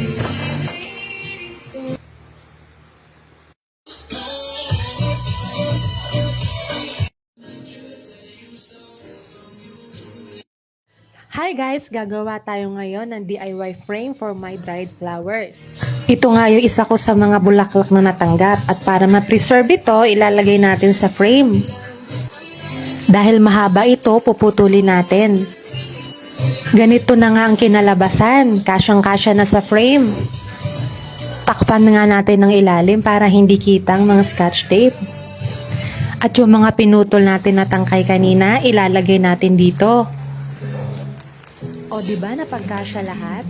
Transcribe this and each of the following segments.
Hi guys! Gagawa tayo ngayon ng DIY frame for my dried flowers. Ito nga yung isa ko sa mga bulaklak na natanggap at para ma-preserve ito, ilalagay natin sa frame. Dahil mahaba ito, puputulin natin. Ganito na nga ang kinalabasan, kasyang-kasya na sa frame. Takpan nga natin ng ilalim para hindi kitang mga scotch tape. At yung mga pinutol natin na tangkay kanina, ilalagay natin dito. O diba napagkasya lahat?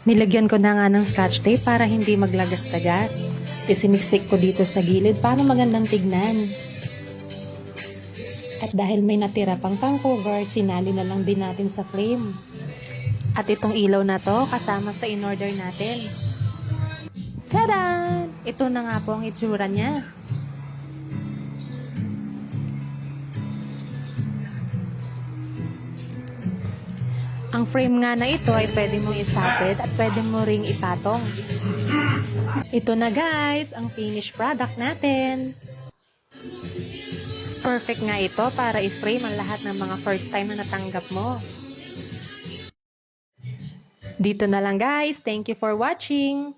Nilagyan ko na nga ng scotch tape para hindi maglagas-tagas. Isiniksik ko dito sa gilid para magandang tignan. At dahil may natira pang cover, sinali na lang din natin sa frame. At itong ilaw na to kasama sa in-order natin. Tada! Ito na nga po ang itsura niya. Ang frame nga na ito ay pwede mong isapit at pwede mo ring ipatong. Ito na guys, ang finished product natin. Perfect nga ito para i-frame ang lahat ng mga first time na natanggap mo. Dito na lang guys, thank you for watching!